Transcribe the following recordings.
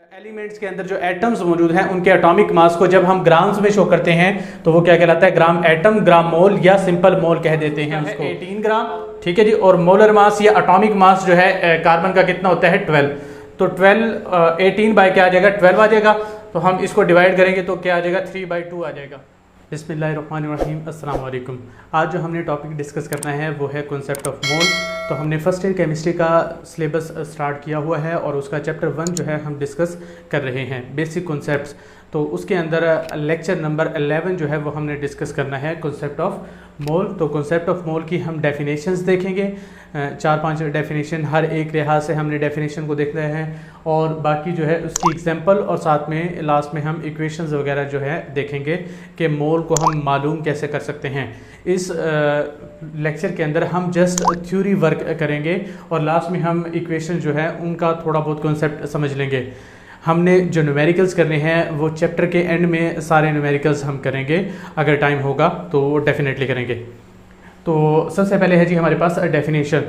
Elements के अंदर जो एटम्स मौजूद हैं उनके एटॉमिक मास को जब हम ग्राम्स में शो करते हैं तो वो क्या कहलाता है, ग्राम एटम, ग्राम मोल या सिंपल मोल कह देते हैं उसको। 18 ग्राम, ठीक है जी। और मोलर मास या एटॉमिक मास जो है कार्बन का कितना होता है, 12। तो 12 18 बाय क्या आ जाएगा, 12 आ जाएगा। तो हम इसको डिवाइड करेंगे तो क्या आ जाएगा, 3/2 आ जाएगा। बिस्मिल्लाहिर्रहमानिर्रहीम, अस्सलाम वालेकुम। आज जो हमने टॉपिक डिस्कस करना है वो है कॉन्सेप्ट ऑफ मोल। तो हमने फर्स्ट ईयर केमिस्ट्री का सिलेबस स्टार्ट किया हुआ है और उसका चैप्टर 1 जो है हम डिस्कस कर रहे हैं, बेसिक कॉन्सेप्ट्स। तो उसके अंदर लेक्चर नंबर 11 जो है वो हमने डिस्कस करना है कॉन्सेप्ट ऑफ मोल। तो कॉन्सेप्ट ऑफ मोल की हम डेफिनेशंस देखेंगे, 4-5 डेफिनेशन, हर एक लिहाज से हमने डेफिनेशन को देखना है और बाकी जो है उसकी एग्जांपल, और साथ में लास्ट में हम इक्वेशंस वगैरह जो है देखेंगे कि मोल को हम मालूम कैसे कर सकते हैं। इस लेक्चर के अंदर हम जस्ट थ्योरी वर्क करेंगे और लास्ट में हम इक्वेशन जो है उनका थोड़ा बहुत कॉन्सेप्ट समझ लेंगे। हमने जो न्यूमेरिकल्स करने हैं वो चैप्टर के एंड में सारे न्यूमेरिकल्स हम करेंगे, अगर टाइम होगा तो डेफिनेटली करेंगे। तो सबसे पहले है जी हमारे पास डेफिनेशन।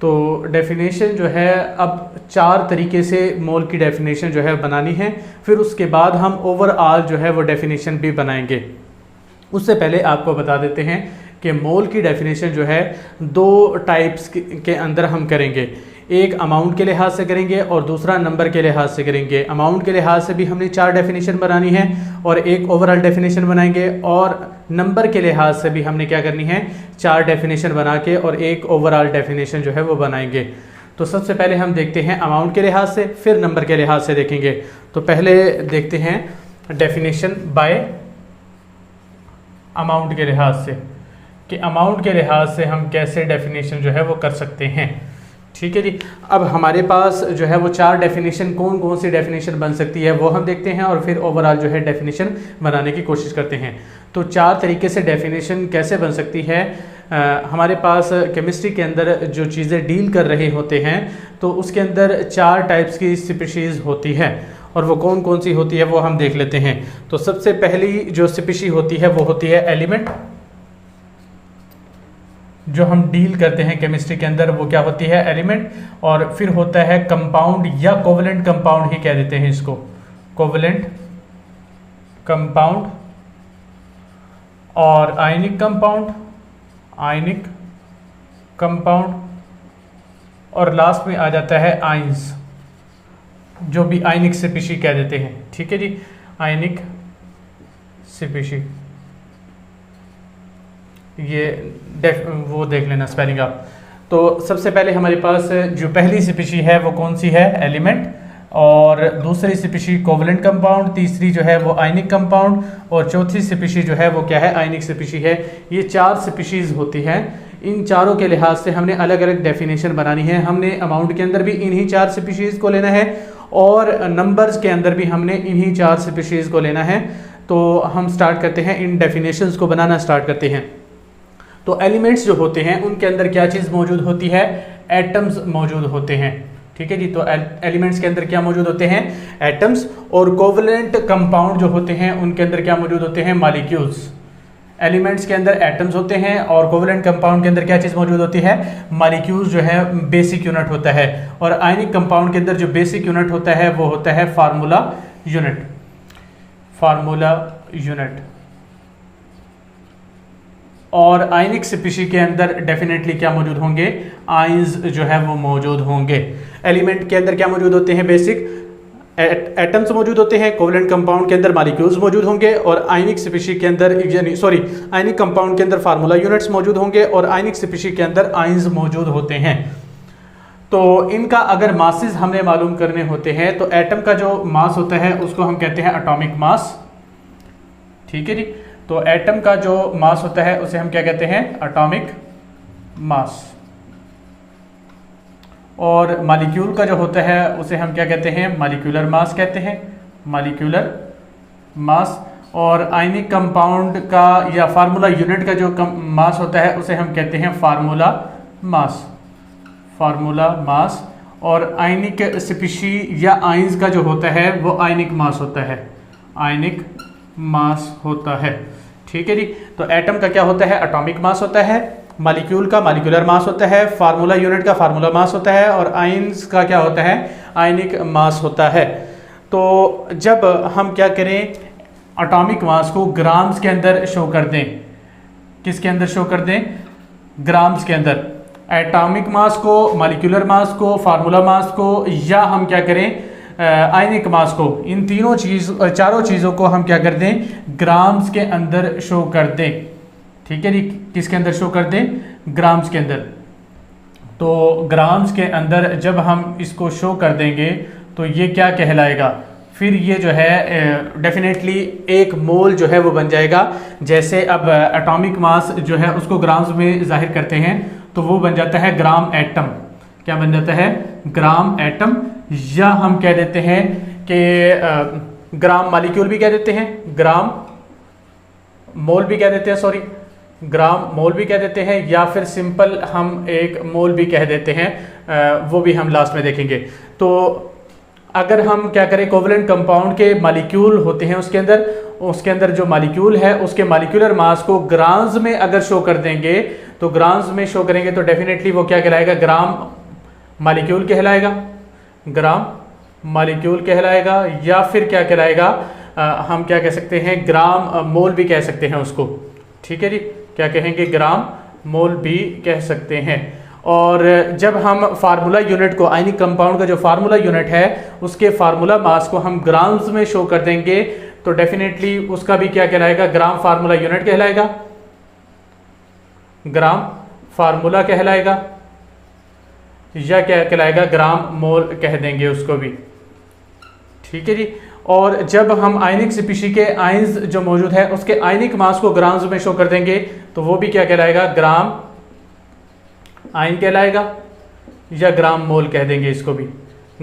तो डेफिनेशन जो है अब 4 तरीके से मोल की डेफिनेशन जो है बनानी है, फिर उसके बाद हम ओवरऑल जो है वो डेफिनेशन भी बनाएंगे। उससे पहले आपको बता देते हैं कि मोल की डेफिनेशन जो है 2 टाइप्स के अंदर हम करेंगे, एक अमाउंट के लिहाज से करेंगे और दूसरा नंबर के लिहाज से करेंगे। अमाउंट के लिहाज से भी हमने 4 डेफिनेशन बनानी है और एक ओवरऑल डेफिनेशन बनाएंगे, और नंबर के लिहाज से भी हमने क्या करनी है, 4 डेफिनेशन बना के और एक ओवरऑल डेफिनेशन जो है वो बनाएंगे। तो सबसे पहले हम देखते हैं अमाउंट के लिहाज से, फिर नंबर के लिहाज से देखेंगे। तो पहले देखते हैं डेफिनेशन बाय अमाउंट के लिहाज से, कि अमाउंट के लिहाज से हम कैसे डेफिनेशन जो है वो कर सकते हैं। ठीक है जी। अब हमारे पास जो है वो 4 डेफिनेशन, कौन कौन सी डेफिनेशन बन सकती है वो हम देखते हैं और फिर ओवरऑल जो है डेफिनेशन बनाने की कोशिश करते हैं। तो 4 तरीके से डेफिनेशन कैसे बन सकती है। हमारे पास केमिस्ट्री के अंदर जो चीज़ें डील कर रहे होते हैं तो उसके अंदर 4 टाइप्स की स्पीशीज़ होती है, और वो कौन कौन सी होती है वो हम देख लेते हैं। तो सबसे पहली जो स्पीशी होती है वो होती है एलिमेंट। जो हम डील करते हैं केमिस्ट्री के अंदर वो क्या होती है, एलिमेंट। और फिर होता है कंपाउंड या कोवलेंट कंपाउंड ही कह देते हैं इसको, कोवलेंट कंपाउंड, और आयनिक कंपाउंड, आयनिक कंपाउंड, और लास्ट में आ जाता है आयंस, जो भी आयनिक स्पीशी कह देते हैं। ठीक है जी, आयनिक स्पीशी, ये वो देख लेना स्पेलिंग आप। तो सबसे पहले हमारे पास जो पहली स्पीशी है वो कौन सी है, एलिमेंट, और दूसरी स्पीशी कोवलेंट कंपाउंड, तीसरी जो है वो आयनिक कंपाउंड, और चौथी स्पीशी जो है वो क्या है, आयनिक स्पीशी है। ये 4 स्पीशीज़ होती हैं। इन चारों के लिहाज से हमने अलग अलग डेफिनेशन बनानी है। हमने अमाउंट के अंदर भी इन्हीं 4 स्पीशीज़ को लेना है और नंबर्स के अंदर भी हमने इन्हीं 4 स्पीशीज़ को लेना है। तो हम स्टार्ट करते हैं, इन डेफिनेशंस को बनाना स्टार्ट करते हैं। तो एलिमेंट्स जो होते हैं उनके अंदर क्या चीज़ मौजूद होती है, एटम्स मौजूद होते हैं। ठीक है जी। तो एलिमेंट्स के अंदर क्या मौजूद होते हैं, एटम्स। और कोवलेंट कंपाउंड जो होते हैं उनके अंदर क्या मौजूद होते हैं, मॉलिक्यूल्स। एलिमेंट्स के अंदर एटम्स होते हैं और कोवलेंट कंपाउंड के अंदर क्या चीज़ मौजूद होती है, मॉलिक्यूल्स जो है बेसिक यूनिट होता है। और आयनिक कंपाउंड के अंदर जो बेसिक यूनिट होता है वो होता है फार्मूला यूनिट, फार्मूला यूनिट। और आयनिक स्पीशी के अंदर डेफिनेटली क्या मौजूद होंगे, आयंस जो है वो मौजूद होंगे। एलिमेंट के अंदर क्या मौजूद होते हैं, बेसिक एटम्स मौजूद होते हैं। कोवलेंट कंपाउंड के अंदर मॉलिक्यूल्स मौजूद होंगे, और आयनिक स्पीशी के अंदर आयनिक कंपाउंड के अंदर फार्मूला यूनिट्स मौजूद होंगे, और आयनिक स्पीशी के अंदर आयंस मौजूद होते हैं। तो इनका अगर मासेस हमने मालूम करने होते हैं तो एटम का जो मास होता है उसको हम कहते हैं एटॉमिक मास। ठीक है जी। तो एटम का जो मास होता है उसे हम क्या कहते हैं, एटॉमिक मास। और मॉलिक्यूल का जो होता है उसे हम क्या कहते हैं, मॉलिक्यूलर मास कहते हैं, मॉलिक्यूलर मास। और आयनिक कंपाउंड का या फार्मूला यूनिट का जो मास होता है उसे हम कहते हैं फार्मूला मास, फार्मूला मास। और आयनिक स्पीशी या आयंस का जो होता है वो आयनिक मास होता है, आयनिक मास होता है। ठीक है जी। तो एटम का क्या होता है, एटॉमिक मास होता है, मॉलिक्यूल का मॉलिक्यूलर मास होता है, फार्मूला यूनिट का फार्मूला मास होता है, और आयंस का क्या होता है, आयनिक मास होता है। तो जब हम क्या करें, एटॉमिक मास को ग्राम्स के अंदर शो कर दें, किसके अंदर शो कर दें, ग्राम्स के अंदर, एटॉमिक मास को, मॉलिक्यूलर मास को, फार्मूला मास को, या हम क्या करें आयनिक मास को, इन चारों चीज़ों को हम क्या कर दें, ग्राम्स के अंदर शो कर दें। ठीक है जी, किसके अंदर शो कर दें, ग्राम्स के अंदर। तो ग्राम्स के अंदर जब हम इसको शो कर देंगे तो ये क्या कहलाएगा, फिर ये जो है डेफिनेटली एक मोल जो है वो बन जाएगा। जैसे अब एटॉमिक मास जो है उसको ग्राम्स में जाहिर करते हैं तो वो बन जाता है ग्राम एटम। क्या बन जाता है, ग्राम एटम, या हम कह देते हैं कि ग्राम मॉलिक्यूल भी कह देते हैं, ग्राम मोल भी कह देते हैं, सॉरी ग्राम मोल भी कह देते हैं, या फिर सिंपल हम एक मोल भी कह देते हैं, वो भी हम लास्ट में देखेंगे। तो अगर हम क्या करें, कोवलेंट कंपाउंड के मॉलिक्यूल होते हैं, उसके अंदर जो मॉलिक्यूल है उसके मॉलिक्यूलर मास को ग्राम्स में अगर शो कर देंगे, तो ग्राम्स में शो करेंगे तो डेफिनेटली वो क्या कहलाएगा, ग्राम मॉलिक्यूल कहलाएगा, ग्राम मॉलिक्यूल कहलाएगा, या फिर क्या कहलाएगा, हम क्या कह सकते हैं, ग्राम मोल भी कह सकते हैं उसको। ठीक है जी, क्या कहेंगे, ग्राम मोल भी कह सकते हैं। और जब हम फार्मूला यूनिट को, आयनिक कंपाउंड का जो फार्मूला यूनिट है उसके फार्मूला मास को हम ग्राम्स में शो कर देंगे तो डेफिनेटली उसका भी क्या कहलाएगा, ग्राम फार्मूला यूनिट कहलाएगा, ग्राम फार्मूला कहलाएगा, या क्या कहलाएगा, ग्राम मोल कह देंगे उसको भी। ठीक है जी। और जब हम आयनिक स्पीशी के आयंस जो मौजूद है उसके आयनिक मास को ग्राम्स में शो कर देंगे तो वो भी क्या कहलाएगा, ग्राम आयन कहलाएगा, या ग्राम मोल कह देंगे इसको भी,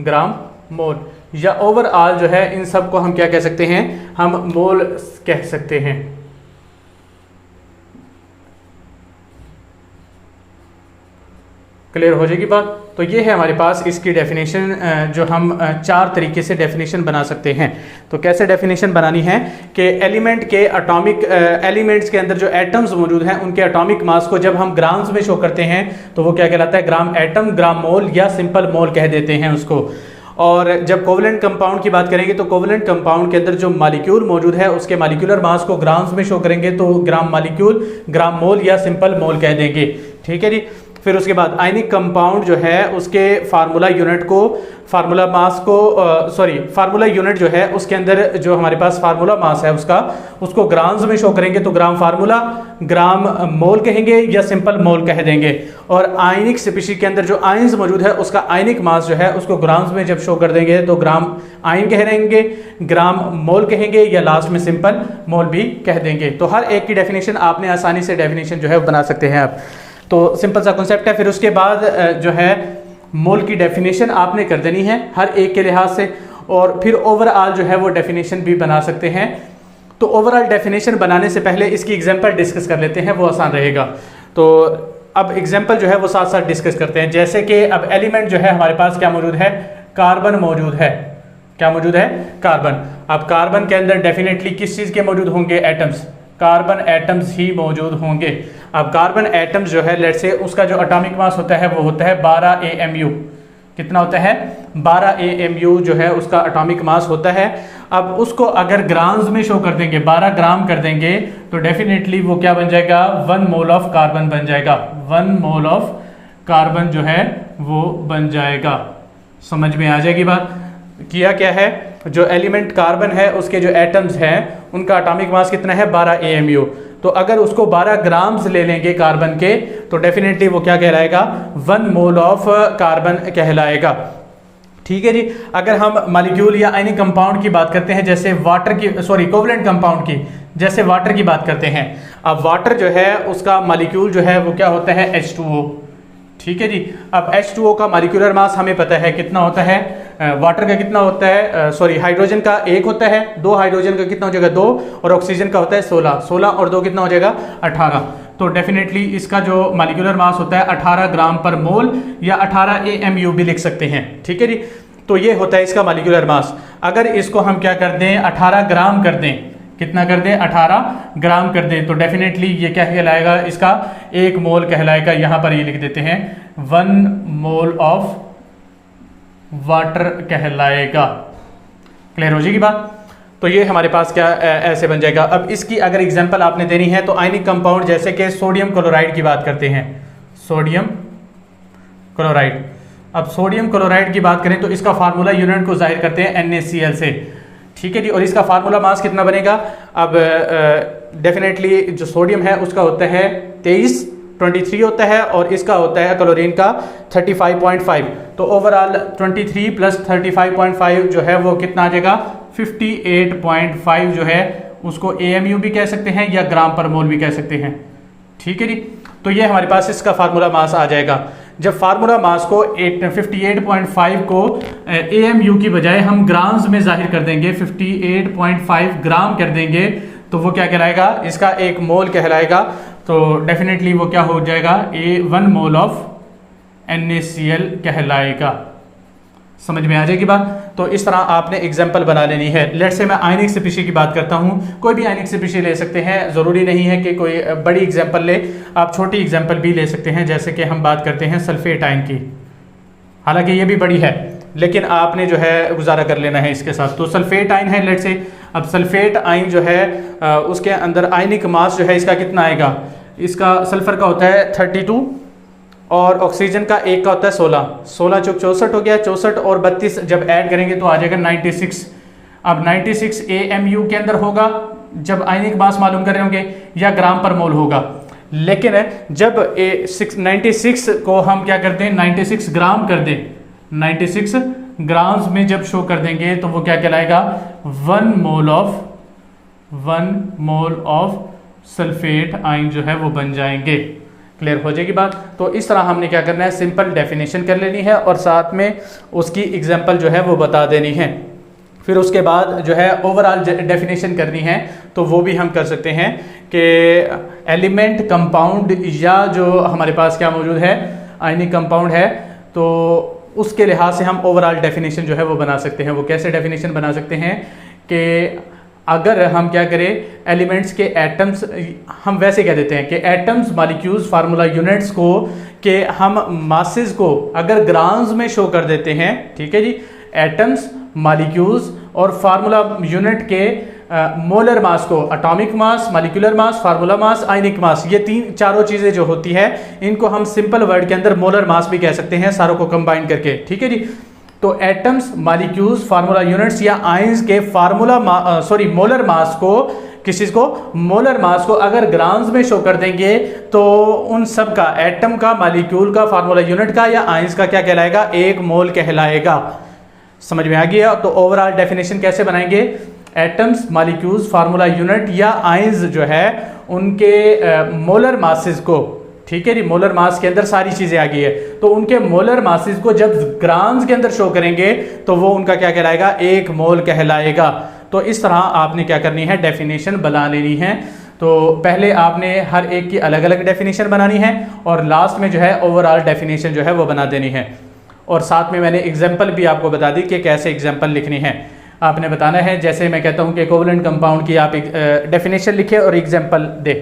ग्राम मोल। या ओवरऑल जो है इन सब को हम क्या कह सकते हैं, हम मोल कह सकते हैं। क्लियर हो जाएगी बात। तो ये है हमारे पास इसकी डेफिनेशन, जो हम चार तरीके से डेफिनेशन बना सकते हैं। तो कैसे डेफिनेशन बनानी है कि एलिमेंट के एटॉमिक एलिमेंट्स के अंदर जो एटम्स मौजूद हैं उनके एटॉमिक मास को जब हम ग्राम्स में शो करते हैं तो वो क्या कहलाता है, ग्राम एटम, ग्राम मोल, या सिंपल मोल कह देते हैं उसको। और जब कोवलेंट कंपाउंड की बात करेंगे तो कोवलेंट कंपाउंड के अंदर जो मॉलिक्यूल मौजूद है उसके मॉलिक्यूलर मास को ग्राम्स में शो करेंगे तो ग्राम मॉलिक्यूल, ग्राम मोल, या सिंपल मोल कह देंगे। ठीक है जी। फिर उसके बाद आयनिक कंपाउंड जो है उसके फार्मूला यूनिट को, फार्मूला मास को, फार्मूला यूनिट जो है उसके अंदर जो हमारे पास फार्मूला मास है उसको ग्राम्स में शो करेंगे तो ग्राम फार्मूला, ग्राम मोल कहेंगे, या सिंपल मोल कह देंगे। और आयनिक स्पीशी के अंदर जो आयंस मौजूद है उसका आयनिक मास जो है उसको ग्राम्स में जब शो कर देंगे तो ग्राम आयन कह देंगे, ग्राम मोल कहेंगे, या लास्ट में सिंपल मोल भी कह देंगे। तो हर एक की डेफिनेशन आपने आसानी से डेफिनेशन जो है बना सकते हैं आप। तो सिंपल सा कॉन्सेप्ट है। फिर उसके बाद जो है मोल की डेफिनेशन आपने कर देनी है हर एक के लिहाज से, और फिर ओवरऑल जो है वो डेफिनेशन भी बना सकते हैं। तो ओवरऑल डेफिनेशन बनाने से पहले इसकी एग्जांपल डिस्कस कर लेते हैं, वो आसान रहेगा। तो अब एग्जांपल जो है वो साथ साथ डिस्कस करते हैं। जैसे कि अब एलिमेंट जो है हमारे पास क्या मौजूद है, कार्बन मौजूद है। क्या मौजूद है, कार्बन। अब कार्बन के अंदर डेफिनेटली किस चीज़ के मौजूद होंगे, एटम्स, कार्बन एटम्स ही मौजूद होंगे। अब कार्बन एटम्स जो है लेट्स से उसका जो एटॉमिक मास होता है वो होता है 12 AMU। कितना होता है, 12 AMU जो है उसका एटॉमिक मास होता है। अब उसको अगर ग्राम्स में शो कर देंगे, 12 ग्राम कर देंगे तो डेफिनेटली वो क्या बन जाएगा, 1 मोल ऑफ कार्बन बन जाएगा। 1 मोल ऑफ कार्बन जो है वो बन जाएगा। समझ में आ जाएगी बात। किया क्या है, जो एलिमेंट कार्बन है उसके जो एटम्स हैं उनका एटॉमिक मास कितना है, 12 AMU। तो अगर उसको 12 ग्राम्स ले लेंगे कार्बन के तो डेफिनेटली वो क्या कहलाएगा, 1 मोल ऑफ कार्बन कहलाएगा। ठीक है जी। अगर हम मॉलिक्यूल या आयनिक कंपाउंड की बात करते हैं, जैसे वाटर की, कोवलेंट कंपाउंड की, जैसे वाटर की बात करते हैं। अब वाटर जो है उसका मॉलिक्यूल जो है वो क्या होता है, H2O। ठीक है जी। अब H2O का मॉलिक्यूलर मास हमें पता है कितना होता है, वाटर का कितना होता है, हाइड्रोजन का 1 होता है, 2 हाइड्रोजन का कितना हो जाएगा 2, और ऑक्सीजन का होता है 16। 16 और 2 कितना हो जाएगा 18। तो डेफिनेटली इसका जो मॉलिक्यूलर मास होता है 18 ग्राम पर मोल, या 18 AMU भी लिख सकते हैं। ठीक है जी। तो ये होता है इसका मॉलिक्यूलर मास। अगर इसको हम क्या कर दें, 18 ग्राम कर दें, कितना कर दें, 18 ग्राम कर दें, तो डेफिनेटली ये क्या कहलाएगा, इसका 1 मोल कहलाएगा। यहाँ पर ये लिख देते हैं 1 मोल ऑफ वाटर कहलाएगा। क्लियर हो जाएगी बात। तो ये हमारे पास क्या ऐसे बन जाएगा। अब इसकी अगर एग्जांपल आपने देनी है तो आयनिक कंपाउंड जैसे कि सोडियम क्लोराइड की बात करते हैं, सोडियम क्लोराइड। अब सोडियम क्लोराइड की बात करें तो इसका फार्मूला यूनिट को जाहिर करते हैं NaCl से, ठीक है जी। और इसका फार्मूला मास कितना बनेगा। अब डेफिनेटली जो सोडियम है उसका होता है 23 होता है और इसका होता है क्लोरीन का 35.5। तो ओवरऑल 23 प्लस 35.5 जो है वो कितना आ जाएगा 58.5 जो है उसको AMU भी कह सकते हैं या ग्राम पर मोल भी कह सकते हैं, ठीक है जी। तो ये हमारे पास इसका फार्मूला मास आ जाएगा। जब फार्मूला मास को 58.5 को AMU की बजाय हम ग्राम्स में जाहिर कर देंगे, 58.5 ग्राम कर देंगे तो वो क्या कहलाएगा, इसका एक मोल कहलाएगा। तो डेफिनेटली वो क्या हो जाएगा 1 मोल ऑफ NaCl कहलाएगा। समझ में आ जाएगी बात। तो इस तरह आपने एग्जाम्पल बना लेनी है। लेट्स से मैं आयनिक स्पीशीज की बात करता हूँ, कोई भी आयनिक स्पीशीज ले सकते हैं, ज़रूरी नहीं है कि कोई बड़ी एग्जाम्पल ले, आप छोटी एग्जाम्पल भी ले सकते हैं। जैसे कि हम बात करते हैं सल्फेट आयन की, हालांकि ये भी बड़ी है लेकिन आपने जो है गुजारा कर लेना है इसके साथ। तो सल्फेट आयन है लेट्स से। अब सल्फेट आयन जो है उसके अंदर आयनिक मास जो है इसका कितना आएगा, इसका सल्फर का होता है 32 और ऑक्सीजन का एक का होता है 16 चौक 64 हो गया। 64 और 32 जब ऐड करेंगे तो आ जाएगा 96। अब 96 AMU के अंदर होगा जब आयनिक मास मालूम कर रहे होंगे या ग्राम पर मोल होगा। लेकिन जब 96 को हम क्या करते हैं 96 ग्राम कर दें, 96 ग्राम्स में जब शो कर देंगे तो वो क्या कहलाएगा 1 मोल ऑफ सल्फेट आयन जो है वो बन जाएंगे। क्लियर हो जाएगी बात। तो इस तरह हमने क्या करना है, सिंपल डेफिनेशन कर लेनी है और साथ में उसकी एग्जांपल जो है वो बता देनी है। फिर उसके बाद जो है ओवरऑल डेफिनेशन करनी है तो वो भी हम कर सकते हैं कि एलिमेंट कंपाउंड या जो हमारे पास क्या मौजूद है आयनिक कंपाउंड है, तो उसके लिहाज से हम ओवरऑल डेफिनेशन जो है वो बना सकते हैं। वो कैसे डेफिनेशन बना सकते हैं कि अगर हम क्या करें एलिमेंट्स के एटम्स, हम वैसे कह देते हैं कि एटम्स मॉलिक्यूल्स फार्मूला यूनिट्स को कि हम मासेस को अगर ग्राम्स में शो कर देते हैं, ठीक है जी। एटम्स मॉलिक्यूल्स और फार्मूला यूनिट के मोलर मास को, atomic mass, molecular mass, formula mass, ionic mass, ये चारों चीज़ें जो होती है इनको हम सिंपल वर्ड के अंदर मोलर मास भी कह सकते हैं, सारों को कंबाइन करके, ठीक है जी। तो एटम्स मॉलिक्यूल्स फार्मूला यूनिट्स या आयंस के मोलर मास को, किस चीज़ को, मोलर मास को अगर ग्राम्स में शो कर देंगे तो उन सब का, एटम का, मॉलिक्यूल का, फार्मूला यूनिट का या आयंस का क्या कहलाएगा, 1 मोल कहलाएगा। समझ में आ गया। तो ओवरऑल डेफिनेशन कैसे बनाएंगे, एटम्स मॉलिक्यूल्स फार्मूला यूनिट या आयंस जो है उनके मोलर मासेस को, ठीक है जी, मोलर मास के अंदर सारी चीजें आ गई है, तो उनके मोलर मासेस को जब ग्राम्स के अंदर शो करेंगे तो वो उनका क्या कहलाएगा, 1 मोल कहलाएगा। तो इस तरह आपने क्या करनी है, डेफिनेशन बना लेनी है। तो पहले आपने हर एक की अलग अलग डेफिनेशन बनानी है और लास्ट में जो है ओवरऑल डेफिनेशन जो है वो बना देनी है। और साथ में मैंने एग्जाम्पल भी आपको बता दी कि कैसे एग्जाम्पल लिखनी है। आपने बताना है, जैसे मैं कहता हूँ कि कोवलेंट कंपाउंड की आप डेफिनेशन लिखे और एग्जाम्पल दे।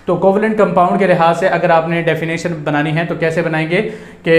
तो कोवलेंट कंपाउंड के लिहाज से अगर आपने डेफिनेशन बनानी है तो कैसे बनाएंगे कि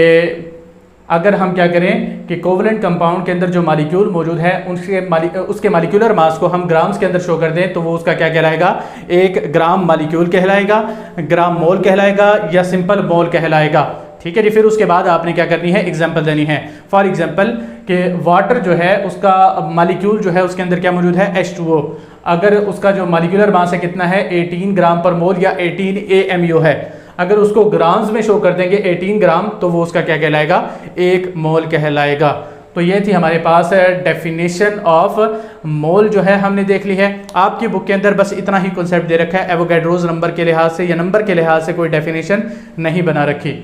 अगर हम क्या करें कि कोवलेंट कंपाउंड के अंदर जो मॉलिक्यूल मौजूद है उसके मॉलिक्यूलर मास को हम ग्राम्स के अंदर शो कर दें तो वो उसका क्या कहलाएगा, 1 ग्राम मॉलिक्यूल कहलाएगा, ग्राम मोल कहलाएगा या सिंपल मोल कहलाएगा, ठीक है जी। फिर उसके बाद आपने क्या करनी है, एग्जाम्पल देनी है। फॉर एग्जाम्पल कि वाटर जो है उसका मॉलिक्यूल जो है उसके अंदर क्या मौजूद है, H2O। अगर उसका जो मॉलिक्यूलर मास है कितना है, 18 ग्राम पर मोल या 18 AMU है। अगर उसको ग्राम्स में शो कर देंगे 18 ग्राम तो वो उसका क्या कहलाएगा, 1 मोल कहलाएगा। तो ये थी हमारे पास डेफिनेशन ऑफ मोल जो है हमने देख ली है। आपकी बुक के अंदर बस इतना ही कॉन्सेप्ट दे रखा है, एवोगैड्रोस नंबर के लिहाज से या नंबर के लिहाज से कोई डेफिनेशन नहीं बना रखी।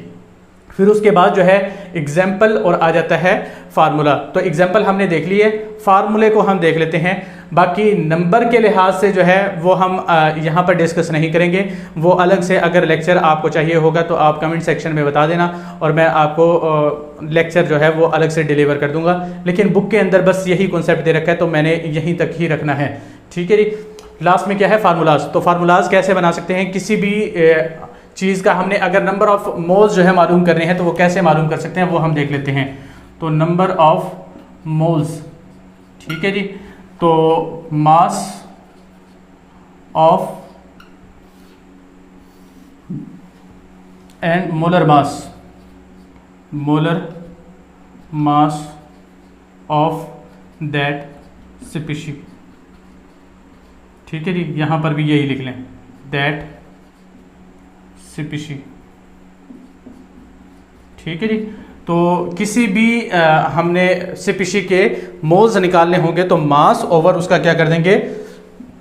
फिर उसके बाद जो है एग्जाम्पल और आ जाता है फार्मूला। तो एग्जाम्पल हमने देख लिए, फार्मूले को हम देख लेते हैं। बाकी नंबर के लिहाज से जो है वो हम यहाँ पर डिस्कस नहीं करेंगे, वो अलग से अगर लेक्चर आपको चाहिए होगा तो आप कमेंट सेक्शन में बता देना और मैं आपको लेक्चर जो है वो अलग से डिलीवर कर दूंगा। लेकिन बुक के अंदर बस यही कॉन्सेप्ट दे रखा है तो मैंने यहीं तक ही रखना है, ठीक है जी। लास्ट में क्या है, फार्मूलाज। तो फार्मूलाज कैसे बना सकते हैं, किसी भी चीज़ का हमने अगर नंबर ऑफ मोल्स जो है मालूम करने हैं तो वो कैसे मालूम कर सकते हैं, वो हम देख लेते हैं। तो नंबर ऑफ मोल्स, ठीक है जी। तो mass of and molar mass of that species, ठीक है जी। यहाँ पर भी यही लिख लें, दैट स्पीशी, ठीक है जी। तो किसी भी हमने स्पीशी के मोल्स निकालने होंगे तो मास ओवर उसका क्या कर देंगे,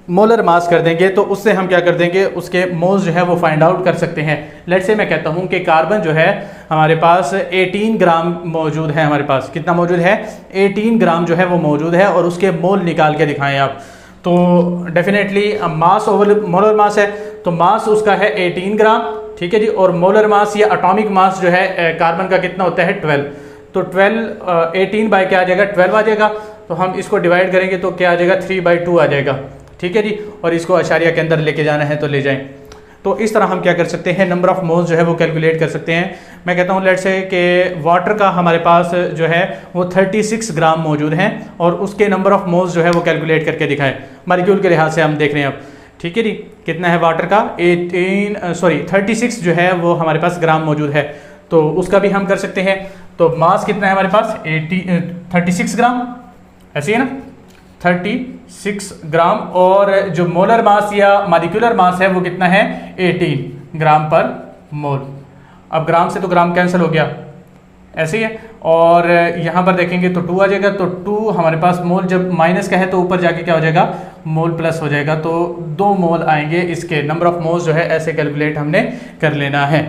मोलर मास कर देंगे, तो उससे हम क्या कर देंगे, उसके मोल्स जो है वो फाइंड आउट कर सकते हैं। लेट्स से मैं कहता हूं कि कार्बन जो है हमारे पास 18 ग्राम मौजूद है, हमारे पास कितना मौजूद है, 18 ग्राम जो है वो मौजूद है, और उसके मोल निकाल के दिखाएं आप। तो डेफिनेटली मास ओवर मोलर मास है, तो मास उसका है 18 ग्राम, ठीक है जी। और मोलर मास या एटॉमिक मास जो है कार्बन का कितना होता है 12, तो 12 18 बाय क्या आ जाएगा 12 आ जाएगा। तो हम इसको डिवाइड करेंगे तो क्या आ जाएगा 3/2 आ जाएगा, ठीक है जी। और इसको अशारिया के अंदर लेके जाना है तो ले जाएं। तो इस तरह हम क्या कर सकते हैं, नंबर ऑफ मोल्स जो है वो कैलकुलेट कर सकते हैं। मैं कहता हूँ लेट्स से कि वाटर का हमारे पास जो है वो 36 ग्राम मौजूद हैं, और उसके नंबर ऑफ मोल्स जो है वो कैलकुलेट करके दिखाएं मॉलिक्यूल के लिहाज से हम देख रहे हैं अब, ठीक है जी। कितना है वाटर का 36 जो है वो हमारे पास ग्राम मौजूद है, तो उसका भी हम कर सकते हैं। तो मास कितना है हमारे पास 36 ग्राम, ऐसे है ना, 36 ग्राम, और जो मोलर मास या मॉलिक्यूलर मास है वो कितना है 18 ग्राम पर मोल। अब ग्राम से तो ग्राम कैंसिल हो गया, ऐसे ही है। और यहाँ पर देखेंगे तो 2 आ जाएगा, तो 2 हमारे पास मोल जब माइनस का है तो ऊपर जाके क्या हो जाएगा, मोल प्लस हो जाएगा, तो 2 मोल आएंगे। इसके नंबर ऑफ मोल्स जो है ऐसे कैलकुलेट हमने कर लेना है,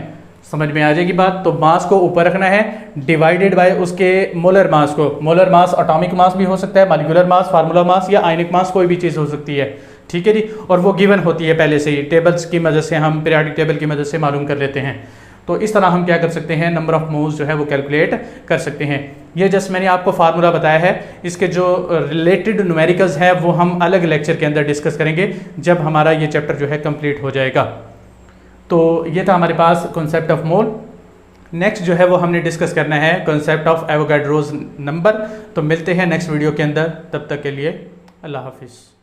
समझ में आ जाएगी बात। तो मास को ऊपर रखना है डिवाइडेड बाय उसके मोलर मास को। मोलर मास एटॉमिक मास भी हो सकता है, मॉलिक्यूलर मास, फार्मूला मास या आयनिक मास, कोई भी चीज़ हो सकती है, ठीक है जी। और वो गिवन होती है पहले से ही, टेबल्स की मदद से, हम पीरियोडिक टेबल की मदद से मालूम कर लेते हैं। तो इस तरह हम क्या कर सकते हैं, नंबर ऑफ मोल्स जो है वो कैलकुलेट कर सकते हैं। ये जस्ट मैंने आपको फार्मूला बताया है, इसके जो रिलेटेड न्यूमेरिकल्स है वो हम अलग लेक्चर के अंदर डिस्कस करेंगे जब हमारा ये चैप्टर जो है कंप्लीट हो जाएगा। तो ये था हमारे पास कॉन्सेप्ट ऑफ मोल। नेक्स्ट जो है वो हमने डिस्कस करना है कॉन्सेप्ट ऑफ एवोगाड्रोस नंबर। तो मिलते हैं नेक्स्ट वीडियो के अंदर, तब तक के लिए अल्लाह हाफिज़।